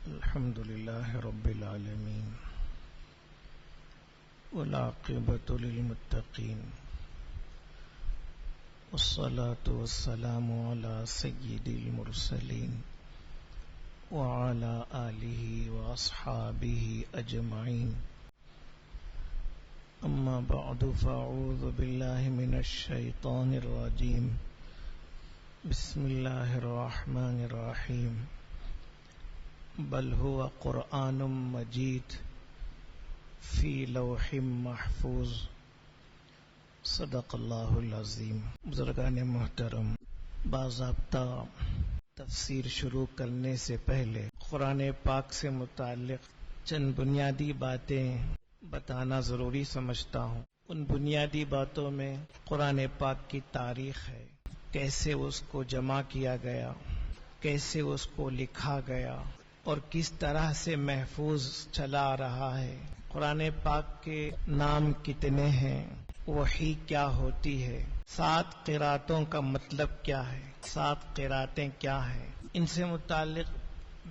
الحمد لله رب العالمين والعاقبة للمتقين والصلاة والسلام على سيد المرسلين وعلى آله وأصحابه أجمعين. أما بعد فأعوذ بالله من الشيطان الرجيم. بسم الله الرحمن الرحيم. بل هو قرآن مجید فی لوح محفوظ. صدق اللہ العظیم. بزرگان محترم، باضابطہ تفسیر شروع کرنے سے پہلے قرآن پاک سے متعلق چند بنیادی باتیں بتانا ضروری سمجھتا ہوں. ان بنیادی باتوں میں قرآن پاک کی تاریخ ہے، کیسے اس کو جمع کیا گیا، کیسے اس کو لکھا گیا اور کس طرح سے محفوظ چلا آ رہا ہے. قرآن پاک کے نام کتنے ہیں، وحی کیا ہوتی ہے، 7 قراتوں کا مطلب کیا ہے، 7 قراتیں کیا ہیں. ان سے متعلق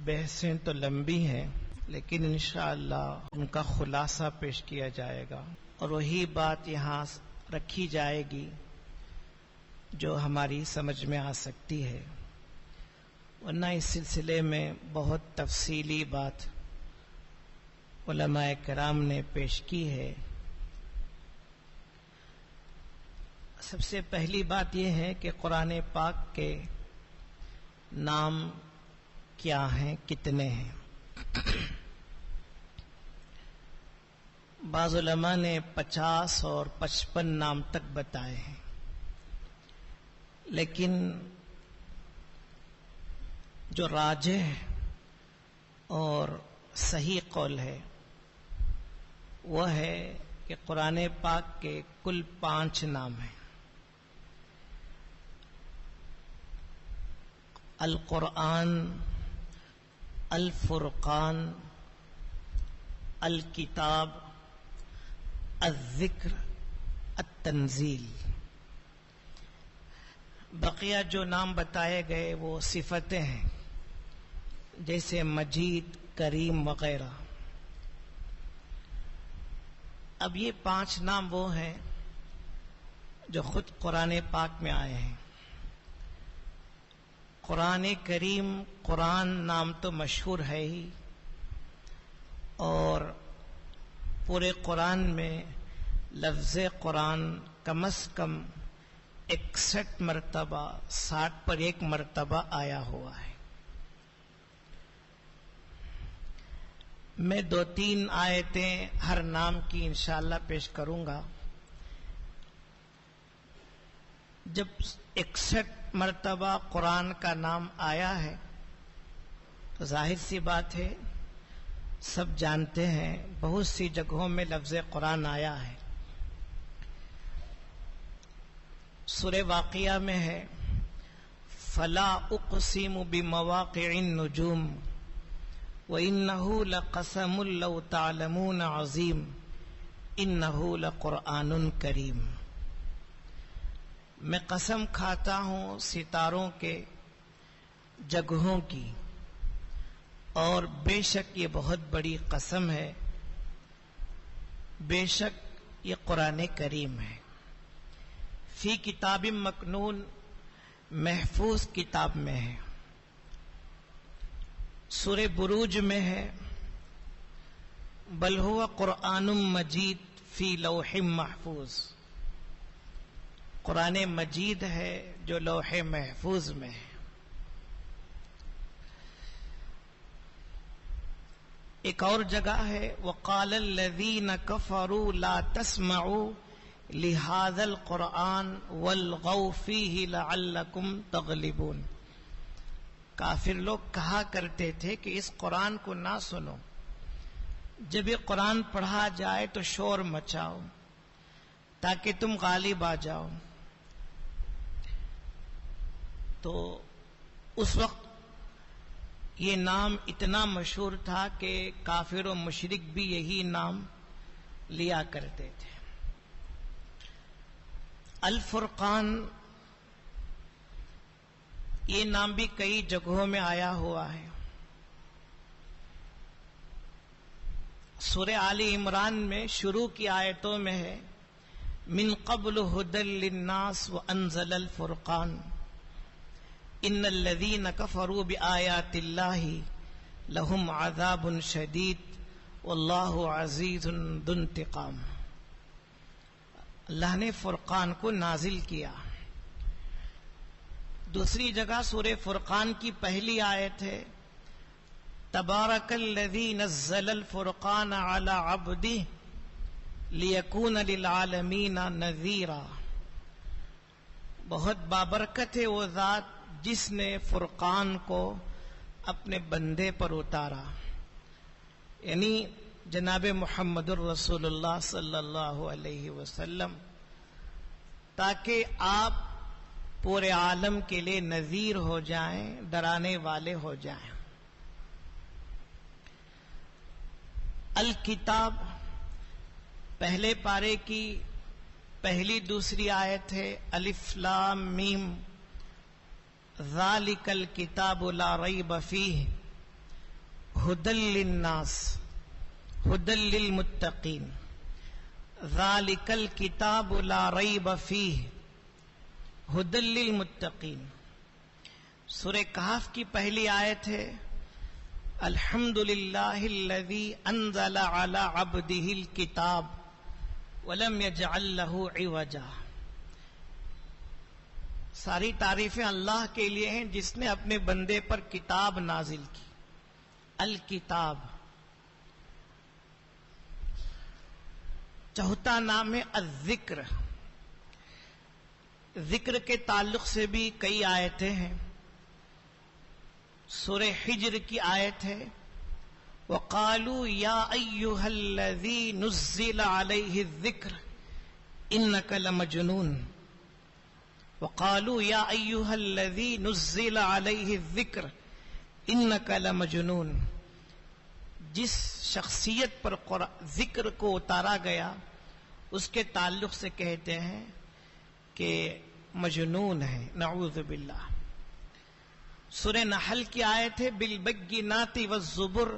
بحثیں تو لمبی ہیں، لیکن انشاءاللہ ان کا خلاصہ پیش کیا جائے گا اور وہی بات یہاں رکھی جائے گی جو ہماری سمجھ میں آ سکتی ہے، ورنہ اس سلسلے میں بہت تفصیلی بات علماء کرام نے پیش کی ہے. سب سے پہلی بات یہ ہے کہ قرآن پاک کے نام کیا ہیں، کتنے ہیں. بعض علماء نے 50 اور 55 نام تک بتائے ہیں، لیکن جو راجح اور صحیح قول ہے وہ ہے کہ قرآن پاک کے کل 5 نام ہیں. القرآن، الفرقان، الکتاب، الذکر، التنزیل. بقیہ جو نام بتائے گئے وہ صفتیں ہیں، جیسے مجید، کریم وغیرہ. اب یہ 5 نام وہ ہیں جو خود قرآن پاک میں آئے ہیں. قرآن کریم، قرآن نام تو مشہور ہے ہی، اور پورے قرآن میں لفظ قرآن کم از کم 61 مرتبہ، 60 پر 1 مرتبہ آیا ہوا ہے. میں 2-3 آیتیں ہر نام کی انشاءاللہ پیش کروں گا. جب 61 مرتبہ قرآن کا نام آیا ہے تو ظاہر سی بات ہے، سب جانتے ہیں بہت سی جگہوں میں لفظ قرآن آیا ہے. سورہ واقعہ میں ہے فلا اقسم بمواقع النجوم وانه لقسم لو تعلمون عظیم انه لقرآن کریم. میں قسم کھاتا ہوں ستاروں کے جگہوں کی، اور بے شک یہ بہت بڑی قسم ہے، بے شک یہ قرآن کریم ہے. فی کتاب مکنون، محفوظ کتاب میں ہے. سورہ بروج میں ہے بل هو قرآن مجید فی لوح محفوظ. قرآن مجید ہے جو لوح محفوظ میں ہے. ایک اور جگہ ہے وقال الذین کفروا لا تسمعوا لہذا القرآن والغوا فیہ لعلکم تغلبون. کافر لوگ کہا کرتے تھے کہ اس قرآن کو نہ سنو، جب یہ قرآن پڑھا جائے تو شور مچاؤ تاکہ تم غالب آ جاؤ. تو اس وقت یہ نام اتنا مشہور تھا کہ کافر و مشرک بھی یہی نام لیا کرتے تھے. الفرقان، یہ نام بھی کئی جگہوں میں آیا ہوا ہے. سورہ آل عمران میں شروع کی آیتوں میں ہے من قبل ھدی للناس وانزل الفرقان ان الذین کفروا بآیات اللہ لہم عذاب شدید واللہ عزیز ذو انتقام. اللہ نے فرقان کو نازل کیا. دوسری جگہ سورہ فرقان کی پہلی آیت ہے تبارک الذی نزل الفرقان علی عبدہ لیکون للعالمین نذیرا. بہت بابرکت ہے وہ ذات جس نے فرقان کو اپنے بندے پر اتارا، یعنی جناب محمد الرسول اللہ صلی اللہ علیہ وسلم، تاکہ آپ پورے عالم کے لیے نذیر ہو جائیں، ڈرانے والے ہو جائیں. الکتاب پہلے پارے کی پہلی دوسری آیت ہے الف لام میم ذالک الکتاب لا ریب فیہ ھدی للناس ھدی للمتقین. ذالک الکتاب لا ریب فیہ ھدی للمتقین. سورہ کہف کی پہلی آیت ہے الحمد للہ الذی انزل علی عبدہ الکتاب ولم یجعل لہ عوجا. ساری تعریفیں اللہ کے لیے ہیں جس نے اپنے بندے پر کتاب نازل کی. الکتاب. چوتھا نام ہے الذکر. ذکر کے تعلق سے بھی کئی آیتیں ہیں. سورہ حجر کی آیت ہے وَقَالُوا يَا أَيُّهَا الَّذِي نُزِّلَ عَلَيْهِ الذِّكْرُ إِنَّكَ لَمَجْنُونَ. وَقَالُوا يَا أَيُّهَا الَّذِي نُزِّلَ عَلَيْهِ الذِّكْرُ إِنَّكَ لَمَجْنُونَ. جس شخصیت پر ذکر کو اتارا گیا اس کے تعلق سے کہتے ہیں کہ مجنون ہے، نعوذ باللہ. سورہ نحل کی آیت ہے بالبینات والزبر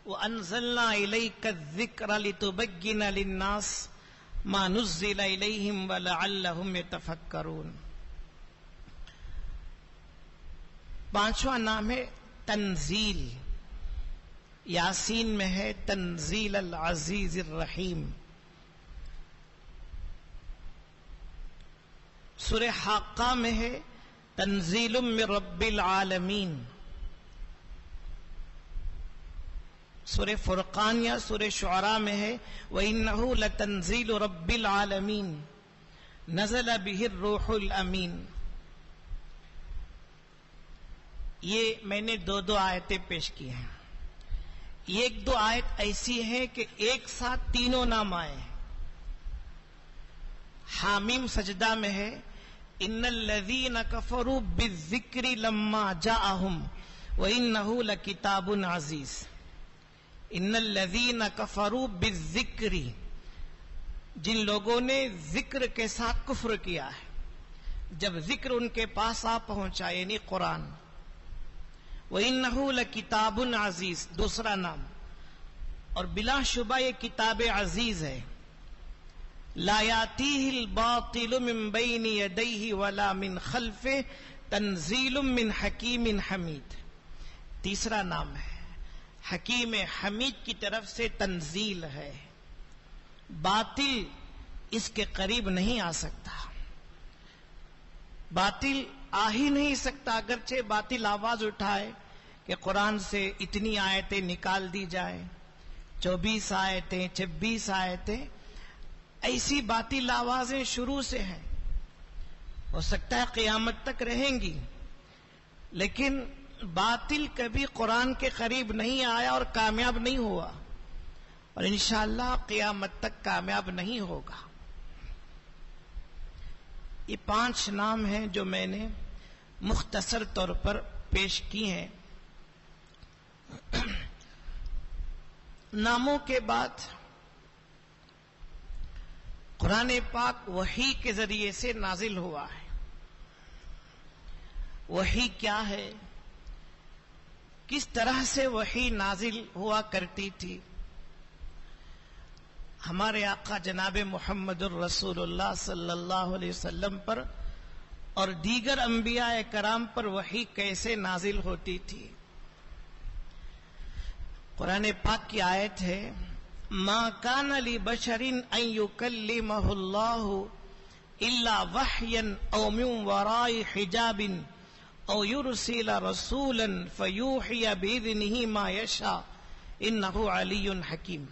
وانزلنا الیک الذکر لتبین للناس ما نزل الیہم ولعلہم یتفکرون. پانچواں نام ہے تنزیل. یاسین میں ہے تنزیل العزیز الرحیم. سورہ حاقہ میں ہے تنزیل من رب العالمین. سورہ فرقان یا سورہ شعراء میں ہے وَإِنَّهُ لَتَنزِيلُ رَبِّ الْعَالَمِينَ نَزَلَ بِهِ الرُّوحُ الْأَمِينُ. یہ میں نے دو آیتیں پیش کی ہیں. ایک دو آیت ایسی ہیں کہ ایک ساتھ تینوں نام آئے ہیں. حامیم سجدہ میں ہے ان الذین کفروا بالذکر لما جاءہم وانہ لکتاب عزیز. ان الذین کفروا بالذکر، جن لوگوں نے ذکر کے ساتھ کفر کیا ہے جب ذکر ان کے پاس آ پہنچا، یعنی قرآن. وانہ لکتاب عزیز دوسرا نام، اور بلا شبہ یہ کتاب عزیز ہے. لا یاتیہ الباطل من بین یدیہ ولا من خلفہ تنزیل من حکیم حمید. تیسرا نام ہے حکیم حمید کی طرف سے تنزیل ہے. باطل اس کے قریب نہیں آ سکتا. باطل آ ہی نہیں سکتا، اگرچہ باطل آواز اٹھائے کہ قرآن سے اتنی آیتیں نکال دی جائیں، 24 آیتیں 26 آیتیں، ایسی باطل آوازیں شروع سے ہیں. ہو سکتا ہے قیامت تک رہیں گی، لیکن باطل کبھی قرآن کے قریب نہیں آیا اور کامیاب نہیں ہوا، اور انشاءاللہ قیامت تک کامیاب نہیں ہوگا. یہ 5 نام ہیں جو میں نے مختصر طور پر پیش کی ہیں. ناموں کے بعد قرآن پاک وحی کے ذریعے سے نازل ہوا ہے. وحی کیا ہے، کس طرح سے وحی نازل ہوا کرتی تھی، ہمارے آقا جناب محمد الرسول اللہ صلی اللہ علیہ وسلم پر اور دیگر انبیاء کرام پر وحی کیسے نازل ہوتی تھی؟ قرآن پاک کی آیت ہے، ما کان لبشر ان یکلمہ اللہ الا وحیا او من وراء حجاب او یرسل رسولا فیوحی باذنہ ما یشاء انہ علی حکیم۔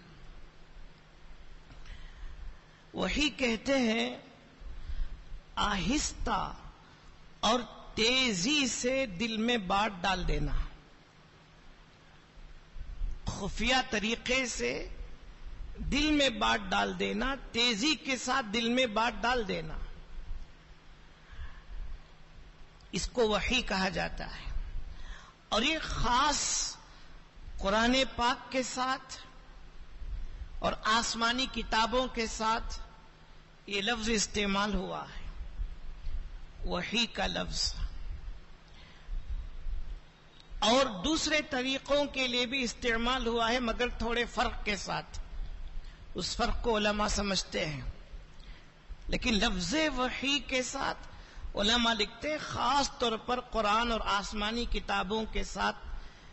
وحی کہتے ہیں آہستہ اور تیزی سے دل میں بات ڈال دینا، خفیہ طریقے سے دل میں بات ڈال دینا، تیزی کے ساتھ دل میں بات ڈال دینا، اس کو وحی کہا جاتا ہے۔ اور یہ خاص قرآن پاک کے ساتھ اور آسمانی کتابوں کے ساتھ یہ لفظ استعمال ہوا ہے، وحی کا لفظ۔ اور دوسرے طریقوں کے لیے بھی استعمال ہوا ہے، مگر تھوڑے فرق کے ساتھ، اس فرق کو علماء سمجھتے ہیں۔ لیکن لفظ وحی کے ساتھ علماء لکھتے ہیں خاص طور پر قرآن اور آسمانی کتابوں کے ساتھ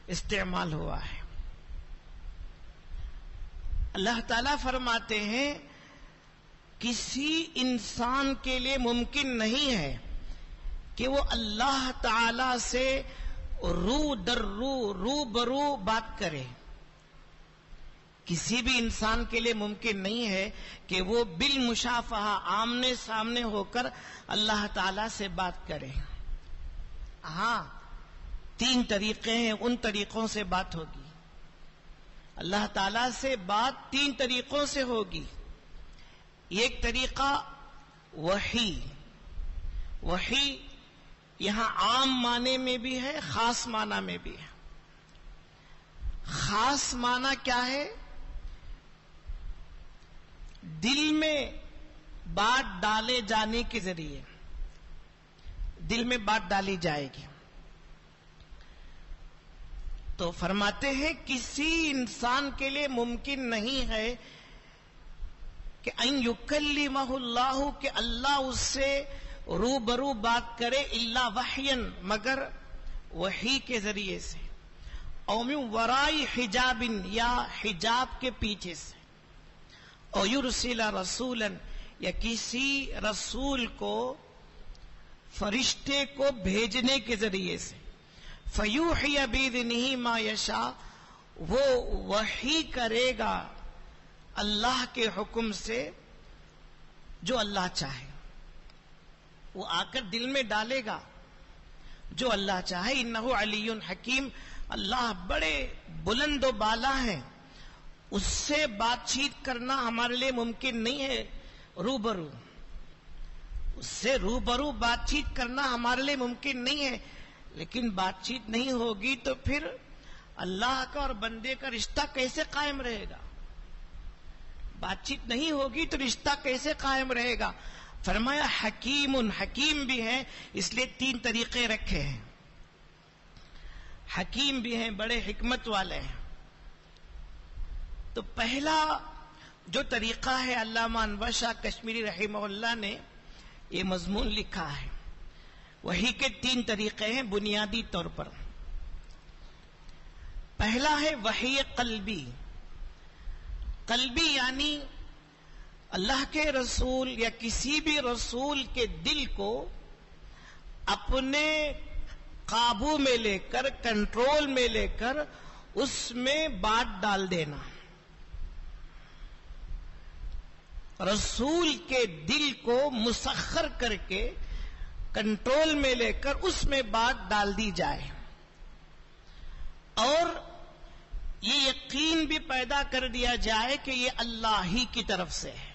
استعمال ہوا ہے۔ اللہ تعالیٰ فرماتے ہیں کسی انسان کے لیے ممکن نہیں ہے کہ وہ اللہ تعالی سے رو در رو برو بات کرے۔ کسی بھی انسان کے لیے ممکن نہیں ہے کہ وہ بالمشافہہ آمنے سامنے ہو کر اللہ تعالی سے بات کرے۔ ہاں، 3 طریقے ہیں، ان طریقوں سے بات ہوگی۔ اللہ تعالی سے بات 3 طریقوں سے ہوگی۔ ایک طریقہ وحی، وحی یہاں عام معنی میں بھی ہے، خاص معنی میں بھی ہے۔ خاص معنی کیا ہے؟ دل میں بات ڈالے جانے کے ذریعے، دل میں بات ڈالی جائے گی۔ تو فرماتے ہیں کسی انسان کے لیے ممکن نہیں ہے کہ ان یکلمہ اللہ، کہ اللہ اس سے روبرو بات کرے، الا وحیا، مگر وحی کے ذریعے سے، او من وراء حجاب، یا حجاب کے پیچھے سے، او یرسل رسولا، یا کسی رسول کو، فرشتے کو بھیجنے کے ذریعے سے، فیوحی باذنہ ما یشاء، وہ وحی کرے گا اللہ کے حکم سے جو اللہ چاہے، وہ آ کر دل میں ڈالے گا جو اللہ چاہے۔ انہ علی حکیم، اللہ بڑے بلند و بالا ہیں، اس سے بات چیت کرنا ہمارے لیے ممکن نہیں ہے، روبرو، اس سے روبرو بات چیت کرنا ہمارے لیے ممکن نہیں ہے۔ لیکن بات چیت نہیں ہوگی تو پھر اللہ کا اور بندے کا رشتہ کیسے قائم رہے گا؟ بات چیت نہیں ہوگی تو رشتہ کیسے قائم رہے گا؟ فرمایا حکیم، حکیم بھی ہے، اس لیے 3 طریقے رکھے ہیں۔ حکیم بھی ہیں، بڑے حکمت والے ہیں۔ تو پہلا جو طریقہ ہے، علامہ انور شاہ کشمیری رحمہ اللہ نے یہ مضمون لکھا ہے۔ وحی کے 3 طریقے ہیں بنیادی طور پر۔ پہلا ہے وحی قلبی۔ قلبی یعنی اللہ کے رسول یا کسی بھی رسول کے دل کو اپنے قابو میں لے کر، کنٹرول میں لے کر اس میں بات ڈال دینا، رسول کے دل کو مسخر کر کے کنٹرول میں لے کر اس میں بات ڈال دی جائے، اور یہ یقین بھی پیدا کر دیا جائے کہ یہ اللہ ہی کی طرف سے ہے،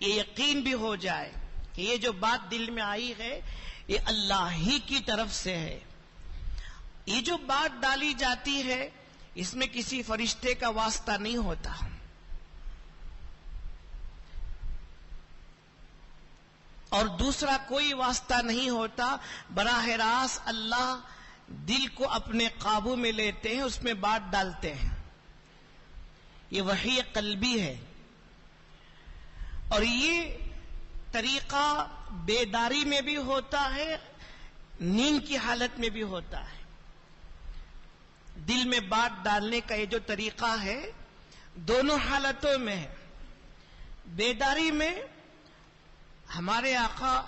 یہ یقین بھی ہو جائے کہ یہ جو بات دل میں آئی ہے یہ اللہ ہی کی طرف سے ہے۔ یہ جو بات ڈالی جاتی ہے اس میں کسی فرشتے کا واسطہ نہیں ہوتا، اور دوسرا کوئی واسطہ نہیں ہوتا، براہ راست اللہ دل کو اپنے قابو میں لیتے ہیں، اس میں بات ڈالتے ہیں۔ یہ وحی قلبی ہے، اور یہ طریقہ بیداری میں بھی ہوتا ہے، نیند کی حالت میں بھی ہوتا ہے۔ دل میں بات ڈالنے کا یہ جو طریقہ ہے دونوں حالتوں میں ہے۔ بیداری میں ہمارے آقا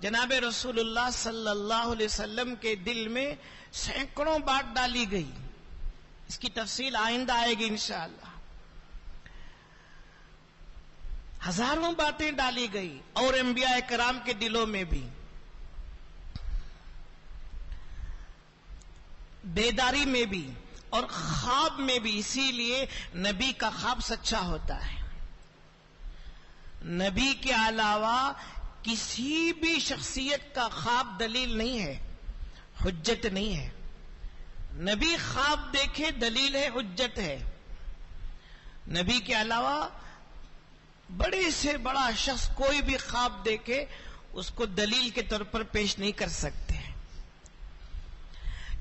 جناب رسول اللہ صلی اللہ علیہ وسلم کے دل میں سینکڑوں بات ڈالی گئی، اس کی تفصیل آئندہ آئے گی انشاءاللہ۔ ہزاروں باتیں ڈالی گئی، اور انبیاء کرام کے دلوں میں بھی، بیداری میں بھی اور خواب میں بھی۔ اسی لیے نبی کا خواب سچا ہوتا ہے۔ نبی کے علاوہ کسی بھی شخصیت کا خواب دلیل نہیں ہے، حجت نہیں ہے۔ نبی خواب دیکھے دلیل ہے، حجت ہے۔ نبی کے علاوہ بڑے سے بڑا شخص کوئی بھی خواب دیکھے اس کو دلیل کے طور پر پیش نہیں کر سکتے۔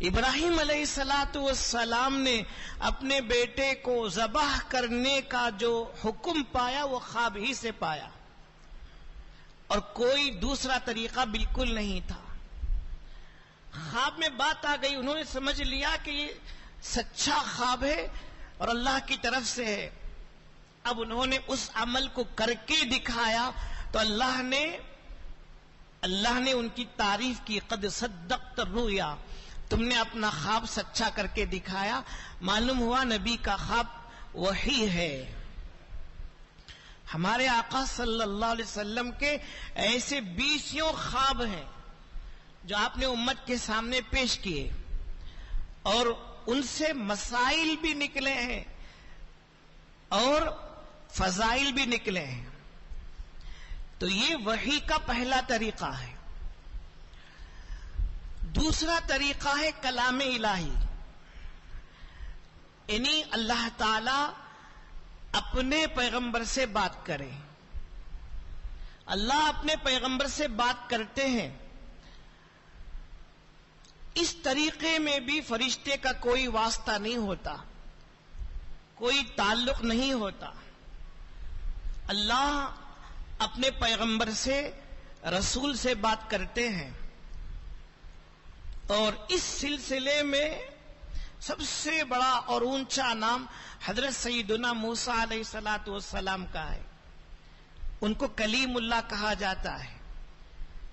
ابراہیم علیہ السلام نے اپنے بیٹے کو ذبح کرنے کا جو حکم پایا وہ خواب ہی سے پایا، اور کوئی دوسرا طریقہ بالکل نہیں تھا۔ خواب میں بات آ گئی، انہوں نے سمجھ لیا کہ یہ سچا خواب ہے اور اللہ کی طرف سے ہے۔ اب انہوں نے اس عمل کو کر کے دکھایا تو اللہ نے ان کی تعریف کی، قد صدقت الرؤیا، تم نے اپنا خواب سچا کر کے دکھایا۔ معلوم ہوا نبی کا خواب وحی ہے۔ ہمارے آقا صلی اللہ علیہ وسلم کے ایسے 20 خواب ہیں جو آپ نے امت کے سامنے پیش کیے، اور ان سے مسائل بھی نکلے ہیں اور فضائل بھی نکلے ہیں۔ تو یہ وحی کا پہلا طریقہ ہے۔ دوسرا طریقہ ہے کلام الہی، یعنی اللہ تعالی اپنے پیغمبر سے بات کرے۔ اللہ اپنے پیغمبر سے بات کرتے ہیں۔ اس طریقے میں بھی فرشتے کا کوئی واسطہ نہیں ہوتا، کوئی تعلق نہیں ہوتا۔ اللہ اپنے پیغمبر سے، رسول سے بات کرتے ہیں، اور اس سلسلے میں سب سے بڑا اور اونچا نام حضرت سیدنا موسیٰ علیہ السلام کا ہے۔ ان کو کلیم اللہ کہا جاتا ہے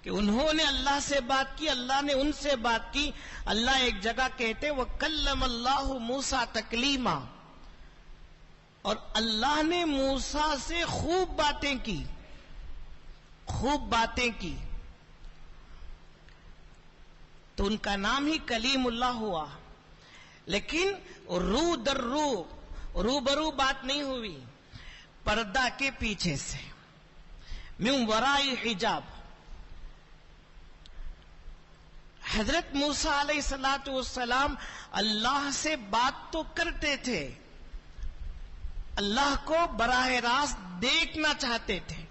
کہ انہوں نے اللہ سے بات کی، اللہ نے ان سے بات کی۔ اللہ ایک جگہ کہتے وَكَلَّمَ اللَّهُ مُوسَىٰ تَكْلِيمًا، اور اللہ نے موسیٰ سے خوب باتیں کی، خوب باتیں کی، تو ان کا نام ہی کلیم اللہ ہوا۔ لیکن رو در روبرو بات نہیں ہوئی، پردہ کے پیچھے سے، من ورائی حجاب۔ حضرت موسیٰ علیہ السلام اللہ سے بات تو کرتے تھے، اللہ کو براہ راست دیکھنا چاہتے تھے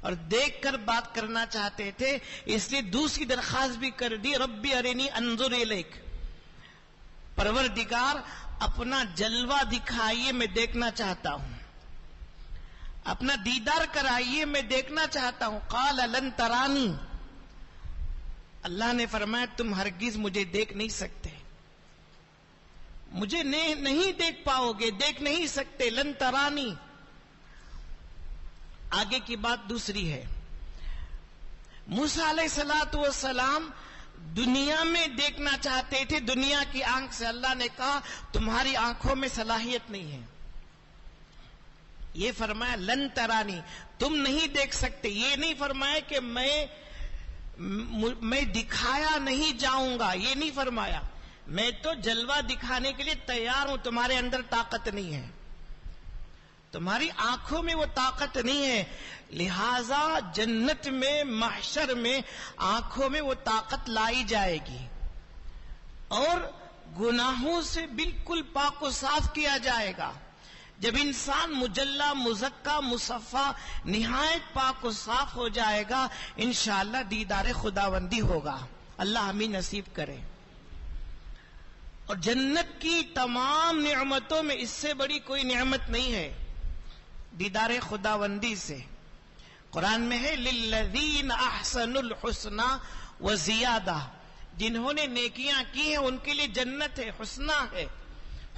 اور دیکھ کر بات کرنا چاہتے تھے، اس لیے دوسری درخواست بھی کر دی، ربی ارنی انظر الیک، پروردگار اپنا جلوہ دکھائیے، میں دیکھنا چاہتا ہوں، اپنا دیدار کرائیے، میں دیکھنا چاہتا ہوں۔ قال لن ترانی، اللہ نے فرمایا تم ہرگز مجھے دیکھ نہیں سکتے، مجھے نہیں دیکھ پاؤ گے، دیکھ نہیں سکتے، لن ترانی۔ آگے کی بات دوسری ہے، موسیٰ علیہ السلام دنیا میں دیکھنا چاہتے تھے، دنیا کی آنکھ سے۔ اللہ نے کہا تمہاری آنکھوں میں صلاحیت نہیں ہے، یہ فرمایا لن ترانی، تم نہیں دیکھ سکتے۔ یہ نہیں فرمایا کہ میں دکھایا نہیں جاؤں گا، یہ نہیں فرمایا، میں تو جلوہ دکھانے کے لیے تیار ہوں، تمہارے اندر طاقت نہیں ہے، تمہاری آنکھوں میں وہ طاقت نہیں ہے، لہذا جنت میں، محشر میں آنکھوں میں وہ طاقت لائی جائے گی، اور گناہوں سے بالکل پاک و صاف کیا جائے گا۔ جب انسان مجلہ، مزکہ، مصفہ، نہایت پاک و صاف ہو جائے گا، انشاءاللہ دیدار خداوندی ہوگا، اللہ ہمیں نصیب کرے۔ اور جنت کی تمام نعمتوں میں اس سے بڑی کوئی نعمت نہیں ہے دیدار خداوندی سے. قرآن میں ہے للذین احسنوا الحسنى وزیادہ، جنہوں نے نیکیاں کی ہیں ان کے لیے جنت ہے، حسنہ ہے.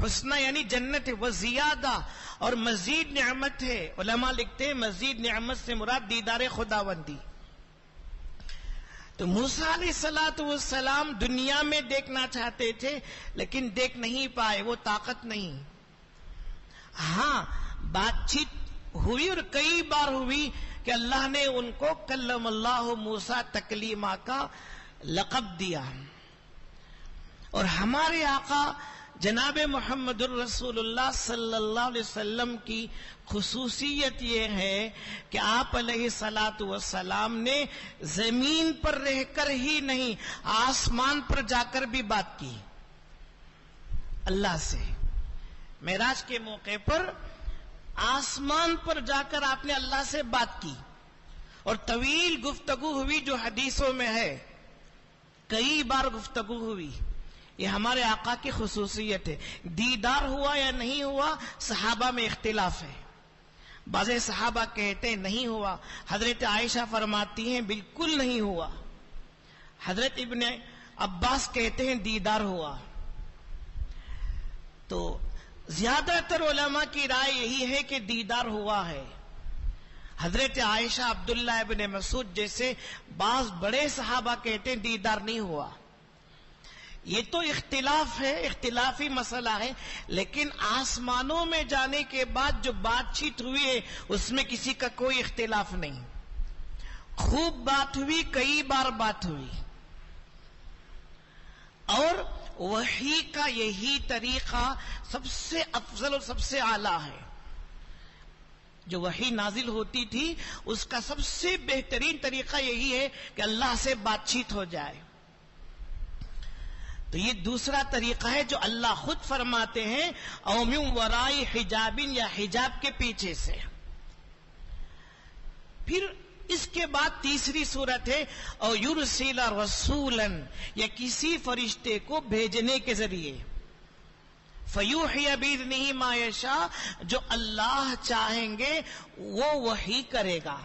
حسنہ یعنی جنت ہے، وزیادہ اور مزید نعمت ہے. علماء لکھتے ہیں مزید نعمت سے مراد دیدار خداوندی. تو موسیٰ علیہ السلام دنیا میں دیکھنا چاہتے تھے لیکن دیکھ نہیں پائے، وہ طاقت نہیں. ہاں بات چیت ہوئی اور کئی بار ہوئی کہ اللہ نے ان کو کلم اللہ موسیٰ تکلیمہ کا لقب دیا. اور ہمارے آقا جناب محمد الرسول اللہ صلی اللہ علیہ وسلم کی خصوصیت یہ ہے کہ آپ علیہ السلام نے زمین پر رہ کر ہی نہیں آسمان پر جا کر بھی بات کی اللہ سے. معراج کے موقع پر آسمان پر جا کر آپ نے اللہ سے بات کی اور طویل گفتگو ہوئی جو حدیثوں میں ہے، کئی بار گفتگو ہوئی. یہ ہمارے آقا کی خصوصیت ہے. دیدار ہوا یا نہیں ہوا صحابہ میں اختلاف ہے. بعض صحابہ کہتے ہیں نہیں ہوا. حضرت عائشہ فرماتی ہیں بالکل نہیں ہوا. حضرت ابن عباس کہتے ہیں دیدار ہوا. تو زیادہ تر علماء کی رائے یہی ہے کہ دیدار ہوا ہے. حضرت عائشہ، عبداللہ ابن مسعود جیسے بعض بڑے صحابہ کہتے ہیں دیدار نہیں ہوا. یہ تو اختلاف ہے، اختلافی مسئلہ ہے، لیکن آسمانوں میں جانے کے بعد جو بات چیت ہوئی ہے اس میں کسی کا کوئی اختلاف نہیں. خوب بات ہوئی، کئی بار بات ہوئی. اور وحی کا یہی طریقہ سب سے افضل اور سب سے اعلیٰ ہے. جو وحی نازل ہوتی تھی اس کا سب سے بہترین طریقہ یہی ہے کہ اللہ سے بات چیت ہو جائے. تو یہ دوسرا طریقہ ہے جو اللہ خود فرماتے ہیں او من وراء حجاب، یا حجاب کے پیچھے سے. پھر اس کے بعد تیسری صورت ہے او یرسل رسولا، یا کسی فرشتے کو بھیجنے کے ذریعے. فیوحی باذنہ ما یشاء، جو اللہ چاہیں گے وہ وحی کرے گا.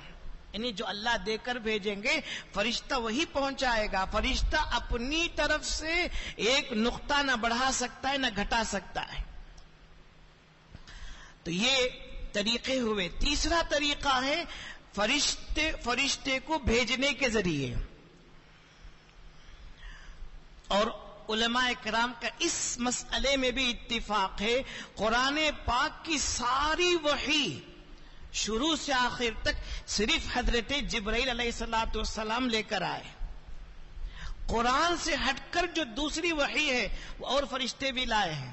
یعنی جو اللہ دے کر بھیجیں گے فرشتہ وہی پہنچائے گا. فرشتہ اپنی طرف سے ایک نقطہ نہ بڑھا سکتا ہے نہ گھٹا سکتا ہے. تو یہ طریقے ہوئے. تیسرا طریقہ ہے فرشتے کو بھیجنے کے ذریعے. اور علماء کرام کا اس مسئلے میں بھی اتفاق ہے. قرآن پاک کی ساری وحی شروع سے آخر تک صرف حضرت جبرائیل علیہ السلام لے کر آئے. قرآن سے ہٹ کر جو دوسری وحی ہے وہ اور فرشتے بھی لائے ہیں،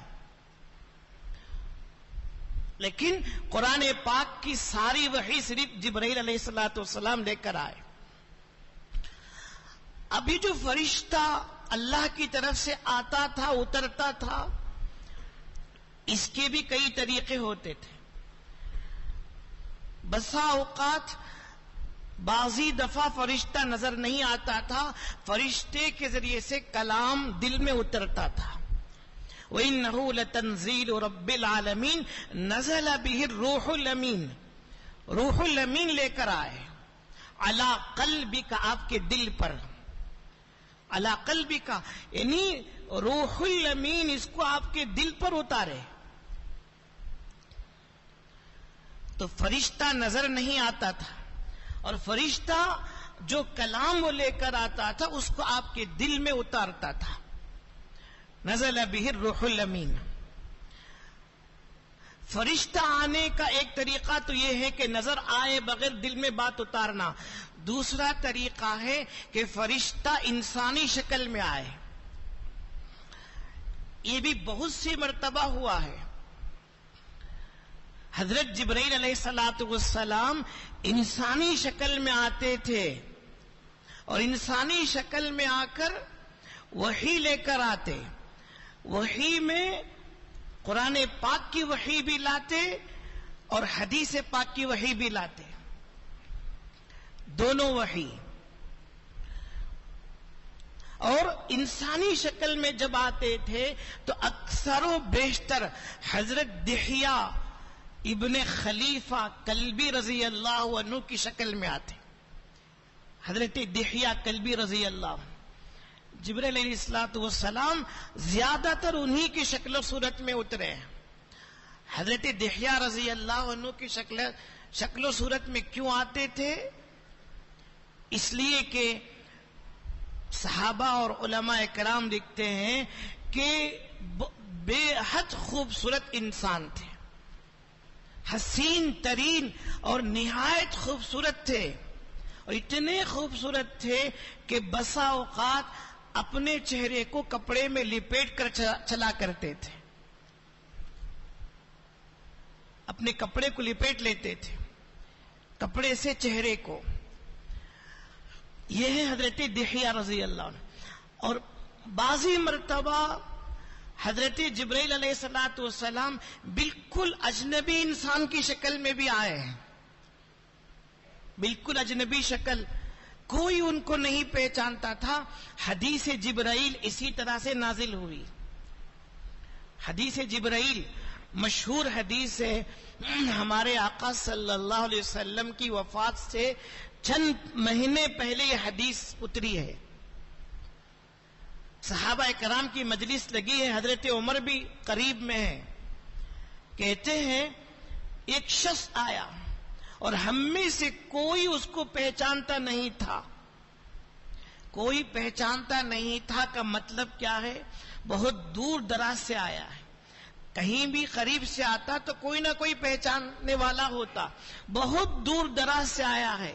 لیکن قرآن پاک کی ساری وحی صرف جبرائیل علیہ السلام لے کر آئے. ابھی جو فرشتہ اللہ کی طرف سے آتا تھا، اترتا تھا، اس کے بھی کئی طریقے ہوتے تھے. بسا اوقات بعضی دفعہ فرشتہ نظر نہیں آتا تھا، فرشتے کے ذریعے سے کلام دل میں اترتا تھا. وَإِنَّهُ لَتَنزِيلُ رَبِّ الْعَالَمِينَ نَزَلَ بِهِ الرُّوحُ الْأَمِينُ. روح الامین لے کر آئے عَلَى قَلْبِكَ، آپ کے دل پر. عَلَى قَلْبِكَ یعنی روح الامین اس کو آپ کے دل پر اتارے. تو فرشتہ نظر نہیں آتا تھا، اور فرشتہ جو کلام وہ لے کر آتا تھا اس کو آپ کے دل میں اتارتا تھا. نزل بہ الروح الامین. فرشتہ آنے کا ایک طریقہ تو یہ ہے کہ نظر آئے بغیر دل میں بات اتارنا. دوسرا طریقہ ہے کہ فرشتہ انسانی شکل میں آئے. یہ بھی بہت سی مرتبہ ہوا ہے. حضرت جبرائیل علیہ السلام انسانی شکل میں آتے تھے اور انسانی شکل میں آ کر وحی لے کر آتے. وحی میں قرآن پاک کی وحی بھی لاتے اور حدیث پاک کی وحی بھی لاتے، دونوں وحی. اور انسانی شکل میں جب آتے تھے تو اکثر و بیشتر حضرت دحیہ ابن خلیفہ کلبی رضی اللہ عنہ کی شکل میں آتے. حضرت دحیہ کلبی رضی اللہ عنہ، جبرائیل علیہ السلام زیادہ تر انہی کی شکل و صورت میں اترے ہیں. حضرت دحیہ رضی اللہ عنہ کی شکل و صورت میں کیوں آتے تھے؟ اس لیے کہ صحابہ اور علماء کرام لکھتے ہیں کہ بے حد خوبصورت انسان تھے، حسین ترین اور نہایت خوبصورت تھے، اور اتنے خوبصورت تھے کہ بسا اوقات اپنے چہرے کو کپڑے میں لپیٹ کر چلا کرتے تھے، اپنے کپڑے کو لپیٹ لیتے تھے، کپڑے سے چہرے کو. یہ ہے حضرت دحیہ رضی اللہ عنہ. اور بعضی مرتبہ حضرت جبرائیل علیہ السلام بالکل اجنبی انسان کی شکل میں بھی آئے ہیں، بالکل اجنبی شکل، کوئی ان کو نہیں پہچانتا تھا. حدیث جبرائیل اسی طرح سے نازل ہوئی. حدیث جبرائیل مشہور حدیث ہے، ہمارے آقا صلی اللہ علیہ وسلم کی وفات سے چند مہینے پہلے یہ حدیث اتری ہے. صحابہ کرام کی مجلس لگی ہے، حضرت عمر بھی قریب میں ہے. کہتے ہیں ایک شخص آیا اور ہم میں سے کوئی اس کو پہچانتا نہیں تھا. کوئی پہچانتا نہیں تھا کا مطلب کیا ہے؟ بہت دور دراز سے آیا ہے. کہیں بھی قریب سے آتا تو کوئی نہ کوئی پہچاننے والا ہوتا. بہت دور دراز سے آیا ہے،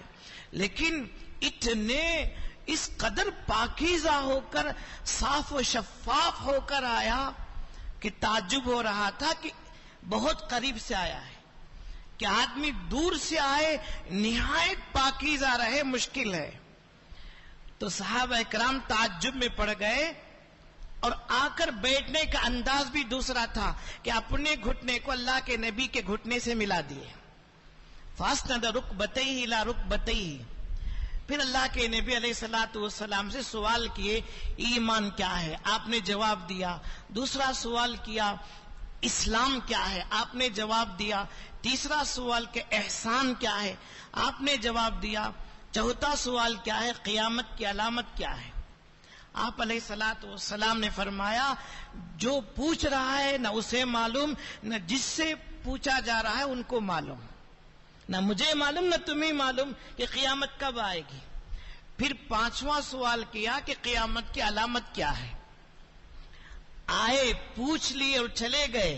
لیکن اتنے اس قدر پاکیزہ ہو کر، صاف و شفاف ہو کر آیا کہ تعجب ہو رہا تھا کہ بہت قریب سے آیا ہے. کہ آدمی دور سے آئے نہایت پاکیزہ رہے مشکل ہے. تو صحابہ اکرام تعجب میں پڑ گئے، اور آ کر بیٹھنے کا انداز بھی دوسرا تھا کہ اپنے گھٹنے کو اللہ کے نبی کے گھٹنے سے ملا دیے. فاسند رکبتیہ الی رکبتیہ. پھر اللہ کے نبی علیہ السلام سے سوال کیے ایمان کیا ہے؟ آپ نے جواب دیا. دوسرا سوال کیا اسلام کیا ہے؟ آپ نے جواب دیا. تیسرا سوال کہ احسان کیا ہے؟ آپ نے جواب دیا. چوتھا سوال کیا ہے؟ قیامت کی علامت کیا ہے؟ آپ علیہ السلام نے فرمایا جو پوچھ رہا ہے نہ اسے معلوم، نہ جس سے پوچھا جا رہا ہے ان کو معلوم. نہ مجھے معلوم نہ تمہیں معلوم کہ قیامت کب آئے گی. پھر پانچواں سوال کیا کہ قیامت کی علامت کیا ہے؟ آئے پوچھ لیے اور چلے گئے.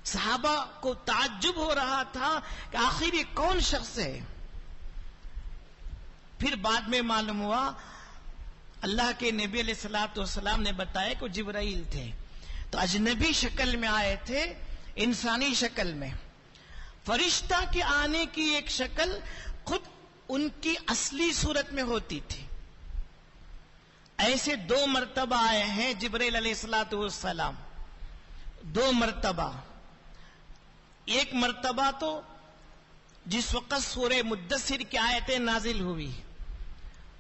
صحابہ کو تعجب ہو رہا تھا کہ آخر یہ کون شخص ہے. پھر بعد میں معلوم ہوا اللہ کے نبی علیہ السلام نے بتایا کہ جبرائیل تھے. تو اجنبی شکل میں آئے تھے، انسانی شکل میں. فرشتہ کے آنے کی ایک شکل خود ان کی اصلی صورت میں ہوتی تھی. ایسے 2 مرتبہ آئے ہیں جبرائیل علیہ السلام. 2 مرتبہ. ایک مرتبہ تو جس وقت سورہ مدثر کی آیتیں نازل ہوئی،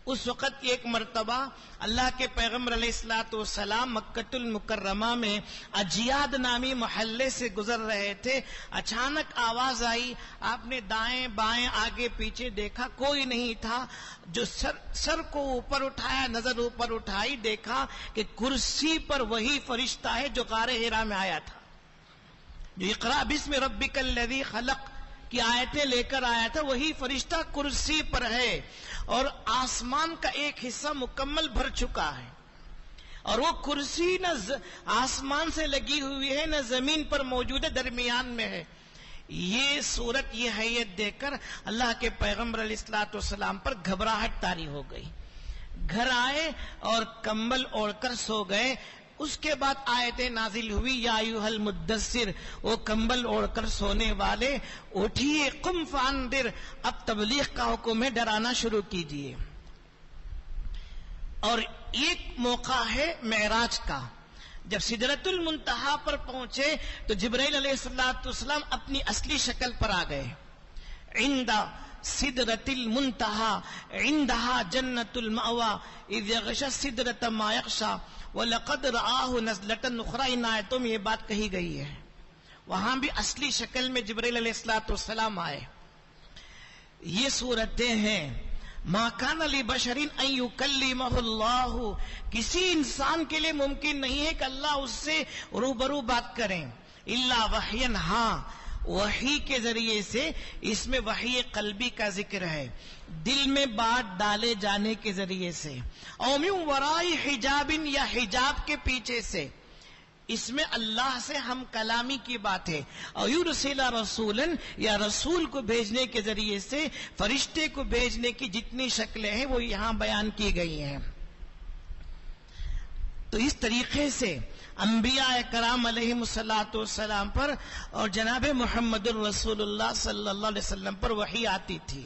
اس وقت ایک مرتبہ اللہ کے پیغمبر علیہ السلام مکۃ المکرمہ میں اجیاد نامی محلے سے گزر رہے تھے. اچانک آواز آئی، آپ نے دائیں بائیں آگے پیچھے دیکھا، کوئی نہیں تھا. جو سر کو اوپر اٹھایا، نظر اوپر اٹھائی، دیکھا کہ کرسی پر وہی فرشتہ ہے جو غار حرا میں آیا تھا، جو اقرا بسم ربک الذی خلق کی آیتیں لے کر آیا تھا. وہی فرشتہ کرسی پر ہے، اور آسمان کا ایک حصہ مکمل بھر چکا ہے، اور وہ کرسی نہ آسمان سے لگی ہوئی ہے نہ زمین پر موجود ہے، درمیان میں ہے. یہ صورت، یہ حیت دیکھ کر اللہ کے پیغمبر علیہ السلام پر گھبراہٹ طاری ہو گئی. گھر آئے اور کمبل اوڑھ کر سو گئے. اس کے بعد آیتیں نازل ہوئی، یا ایھا المدثر، وہ کمبل اوڑھ کر سونے والے، اٹھیے، قم فانذر، اب تبلیغ کا حکم ہے، ڈرانا شروع کیجیے. اور ایک موقع ہے معراج کا. جب سدرۃ المنتہا پر پہنچے تو جبرائیل علیہ السلام اپنی اصلی شکل پر آ گئے. عند سدرۃ المنتہا عندہا جنت المأوى اذ یغشی السدرۃ ما یغشی وَلَقَدْ رَآهُ نَزْلَةً أُخْرَىٰ ان آیتوں میں یہ بات کہی گئی ہے. وہاں بھی اصلی شکل میں جبرائیل علیہ السلام آئے. یہ صورتیں ہیں. مَا كَانَ لِبَشَرٍ أَن يُكَلِّمَهُ اللَّهُ، کسی انسان کے لیے ممکن نہیں ہے کہ اللہ اس سے روبرو بات کریں. إِلَّا وَحْيًا، ہاں وحی کے ذریعے سے. اس میں وحی قلبی کا ذکر ہے، دل میں بات ڈالے جانے کے ذریعے سے. او من وراء حجاب، یا حجاب کے پیچھے سے. اس میں اللہ سے ہم کلامی کی بات ہے. او یرسل رسولا، یا رسول کو بھیجنے کے ذریعے سے. فرشتے کو بھیجنے کی جتنی شکلیں ہیں وہ یہاں بیان کی گئی ہیں. تو اس طریقے سے انبیاء کرام علیہم السلام پر اور جناب محمد الرسول اللہ صلی اللہ علیہ وسلم پر وحی آتی تھی.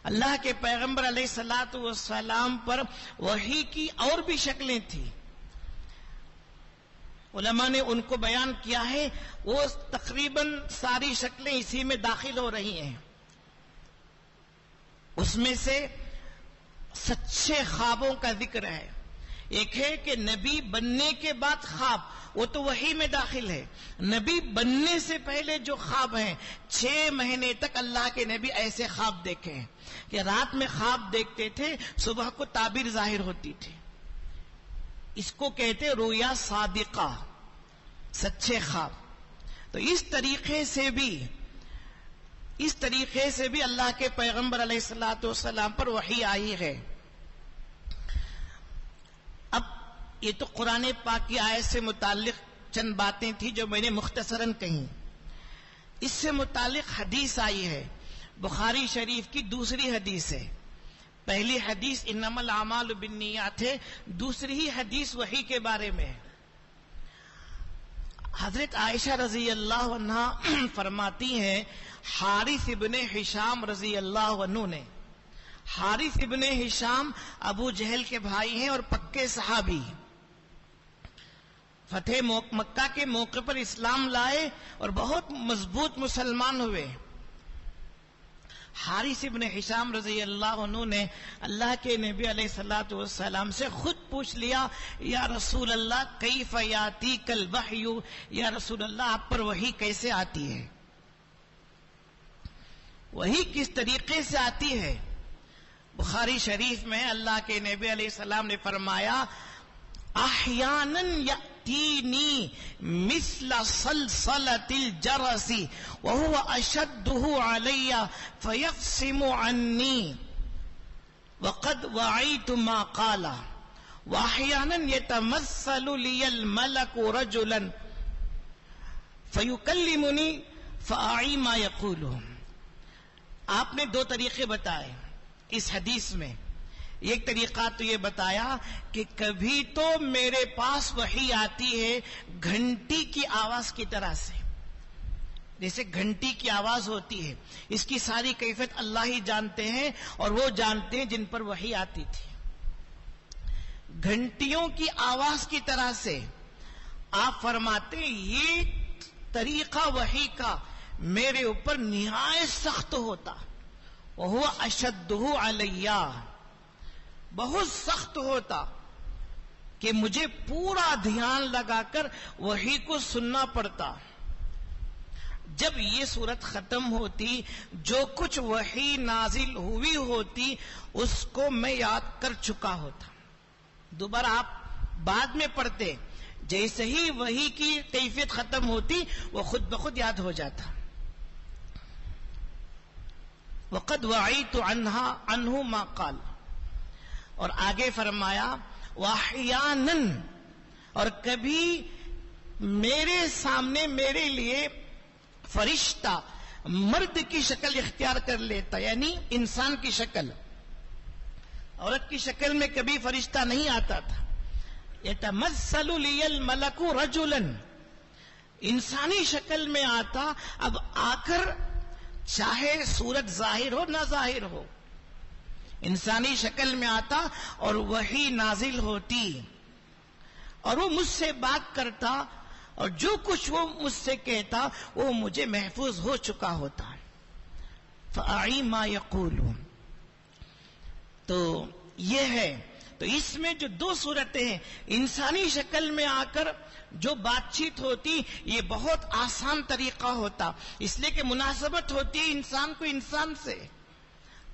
اللہ کے پیغمبر علیہ السلام پر وحی کی اور بھی شکلیں تھیں. علماء نے ان کو بیان کیا ہے، وہ تقریباً ساری شکلیں اسی میں داخل ہو رہی ہیں. اس میں سے سچے خوابوں کا ذکر ہے. ایک ہے کہ نبی بننے کے بعد خواب، وہ تو وحی میں داخل ہے. نبی بننے سے پہلے جو خواب ہیں، 6 مہینے تک اللہ کے نبی ایسے خواب دیکھے ہیں کہ رات میں خواب دیکھتے تھے، صبح کو تعبیر ظاہر ہوتی تھی. اس کو کہتے رویا صادقہ، سچے خواب. تو اس طریقے سے بھی اللہ کے پیغمبر علیہ السلام پر وحی آئی ہے. اب یہ تو قرآن پاک کی آیت سے متعلق چند باتیں تھیں جو میں نے مختصراً کہیں. اس سے متعلق حدیث آئی ہے، بخاری شریف کی دوسری حدیث ہے. پہلی حدیث انما الاعمال بالنیات ہے، دوسری ہی حدیث وحی کے بارے میں ہے. حضرت عائشہ رضی اللہ عنہا فرماتی ہیں، حارث ابن ہشام رضی اللہ عنہ نے، حارث ابن ہشام ابو جہل کے بھائی ہیں اور پکے صحابی، فتح مکہ کے موقع پر اسلام لائے اور بہت مضبوط مسلمان ہوئے. حارث ابن ہشام رضی اللہ عنہ نے اللہ کے نبی علیہ السلام سے خود پوچھ لیا، یا رسول اللہ کیف یاتیک الوحی، یا رسول اللہ آپ پر وحی کیسے آتی ہے، وحی کس طریقے سے آتی ہے. بخاری شریف میں اللہ کے نبی علیہ السلام نے فرمایا، احیانا یأتینی مثل صلصلۃ الجرس وهو اشدہ علی فیقسم عنی وقد وعیت ما قال واحیانا یتمثل لی الملک رجلا فیکلمنی فاعی ما یقول. آپ نے 2 طریقے بتائے اس حدیث میں. ایک طریقہ تو یہ بتایا کہ کبھی تو میرے پاس وحی آتی ہے گھنٹی کی آواز کی طرح سے، جیسے گھنٹی کی آواز ہوتی ہے. اس کی ساری کیفیت اللہ ہی جانتے ہیں، اور وہ جانتے ہیں جن پر وحی آتی تھی. گھنٹیوں کی آواز کی طرح سے آپ فرماتے ہیں یہ طریقہ وحی کا میرے اوپر نہایت سخت ہوتا، وہو اشدہ علی، بہت سخت ہوتا کہ مجھے پورا دھیان لگا کر وحی کو سننا پڑتا. جب یہ صورت ختم ہوتی، جو کچھ وحی نازل ہوئی ہوتی اس کو میں یاد کر چکا ہوتا. دوبارہ آپ بعد میں پڑھتے، جیسے ہی وحی کی کیفیت ختم ہوتی وہ خود بخود یاد ہو جاتا. وقد وعیت عنہ ما قال، اور آگے فرمایا واحیانا، اور کبھی میرے سامنے میرے لیے فرشتہ مرد کی شکل اختیار کر لیتا، یعنی انسان کی شکل. عورت کی شکل میں کبھی فرشتہ نہیں آتا تھا. یتمثل لی الملک رجلا، انسانی شکل میں آتا. اب آ کر چاہے صورت ظاہر ہو نہ ظاہر ہو، انسانی شکل میں آتا اور وحی نازل ہوتی، اور وہ مجھ سے بات کرتا، اور جو کچھ وہ مجھ سے کہتا وہ مجھے محفوظ ہو چکا ہوتا. فأعی ما یقولون. تو یہ ہے. تو اس میں جو دو صورتیں ہیں، انسانی شکل میں آ کر جو بات چیت ہوتی، یہ بہت آسان طریقہ ہوتا، اس لیے کہ مناسبت ہوتی ہے انسان کو انسان سے.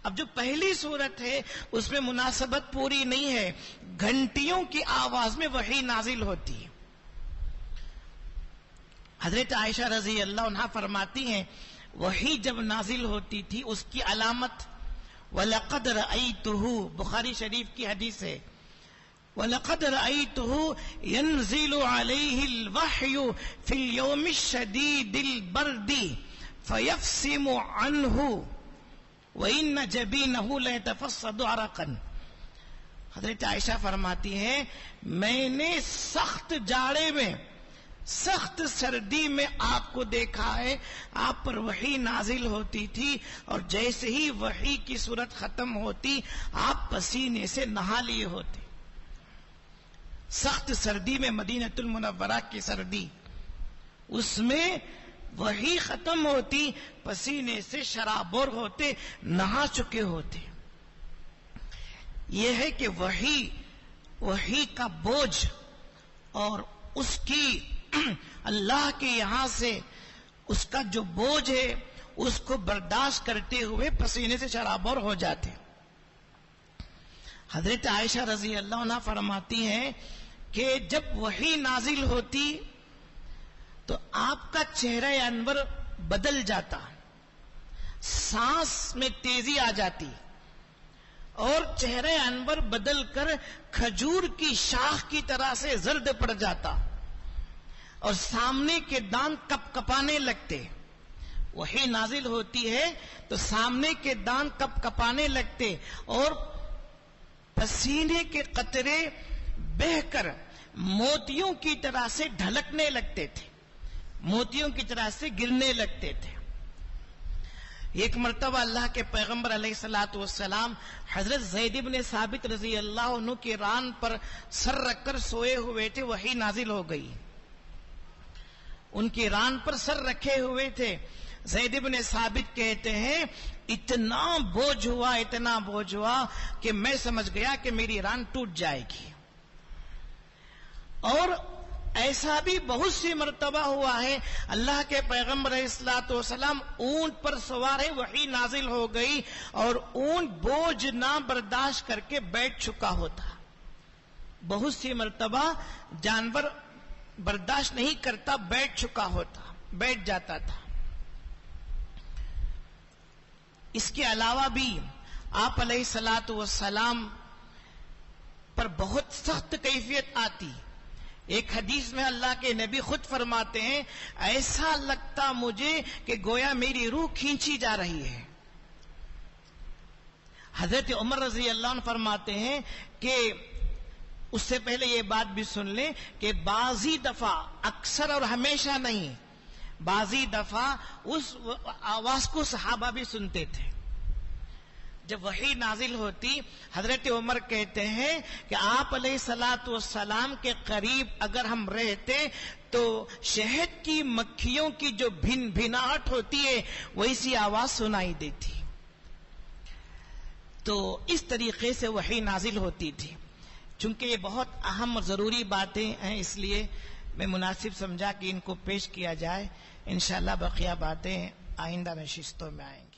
اب جو پہلی صورت ہے اس میں مناسبت پوری نہیں ہے، گھنٹیوں کی آواز میں وحی نازل ہوتی ہے. حضرت عائشہ رضی اللہ عنہا فرماتی ہیں وحی جب نازل ہوتی تھی اس کی علامت وَلَقَدْ رَأَيْتُهُ، بخاری شریف کی حدیث ہے، وَلَقَدْ رَأَيْتُهُ يَنزِلُ عَلَيْهِ الْوَحْيُ فِي الْيَوْمِ الشَّدِيدِ الْبَرْدِ فَيَفْصِمُ عَنْهُ وَإِنَّ جَبِينَهُ لَيَتَفَصَّدُ عَرَقًا. حضرت عائشہ فرماتی ہیں میں نے سخت جاڑے میں، سخت سردی میں آپ کو دیکھا ہے، آپ پر وحی نازل ہوتی تھی، اور جیسے ہی وحی کی صورت ختم ہوتی آپ پسینے سے نہا لیے ہوتے. سخت سردی میں، مدینہ المنورہ کی سردی، اس میں وحی ختم ہوتی، پسینے سے شرابور ہوتے، نہا چکے ہوتے. یہ ہے کہ وحی کا بوجھ اور اس کی اللہ کے یہاں سے اس کا جو بوجھ ہے اس کو برداشت کرتے ہوئے پسینے سے شرابور ہو جاتے. حضرت عائشہ رضی اللہ عنہ فرماتی ہیں کہ جب وحی نازل ہوتی تو آپ کا چہرہ انور بدل جاتا، سانس میں تیزی آ جاتی، اور چہرہ انور بدل کر کھجور کی شاخ کی طرح سے زرد پڑ جاتا، اور سامنے کے دانت کپ کپانے لگتے. وحی نازل ہوتی ہے تو سامنے کے دانت کپ کپانے لگتے، اور پسینے کے قطرے بہہ کر موتیوں کی طرح سے ڈھلکنے لگتے تھے، موتیوں کی طرح سے گرنے لگتے تھے. ایک مرتبہ اللہ کے پیغمبر علیہ الصلوۃ والسلام حضرت زید بن ثابت رضی اللہ عنہ کی ران پر سر رکھ کر سوئے ہوئے تھے، وحی نازل ہو گئی. ان کی ران پر سر رکھے ہوئے تھے. زید بن ثابت کہتے ہیں اتنا بوجھ ہوا کہ میں سمجھ گیا کہ میری ران ٹوٹ جائے گی. اور ایسا بھی بہت سی مرتبہ ہوا ہے اللہ کے پیغمبر علیہ الصلوۃ والسلام اونٹ پر سوار ہے، وحی نازل ہو گئی اور اونٹ بوجھ نہ برداشت کر کے بیٹھ چکا ہوتا. بہت سی مرتبہ جانور برداشت نہیں کرتا، بیٹھ چکا ہوتا، بیٹھ جاتا تھا. اس کے علاوہ بھی آپ علیہ الصلوۃ والسلام پر بہت سخت کیفیت آتی. ایک حدیث میں اللہ کے نبی خود فرماتے ہیں ایسا لگتا مجھے کہ گویا میری روح کھینچی جا رہی ہے. حضرت عمر رضی اللہ عنہ فرماتے ہیں کہ اس سے پہلے یہ بات بھی سن لیں کہ بعضی دفعہ، اکثر اور ہمیشہ نہیں، بعضی دفعہ اس آواز کو صحابہ بھی سنتے تھے. جب وحی نازل ہوتی حضرت عمر کہتے ہیں کہ آپ علیہ الصلوۃ والسلام کے قریب اگر ہم رہتے تو شہد کی مکھیوں کی جو بھن بھناہٹ ہوتی ہے ویسی آواز سنائی دیتی. تو اس طریقے سے وحی نازل ہوتی تھی. چونکہ یہ بہت اہم اور ضروری باتیں ہیں اس لیے میں مناسب سمجھا کہ ان کو پیش کیا جائے. انشاءاللہ بقیہ باتیں آئندہ نشستوں میں آئیں گی.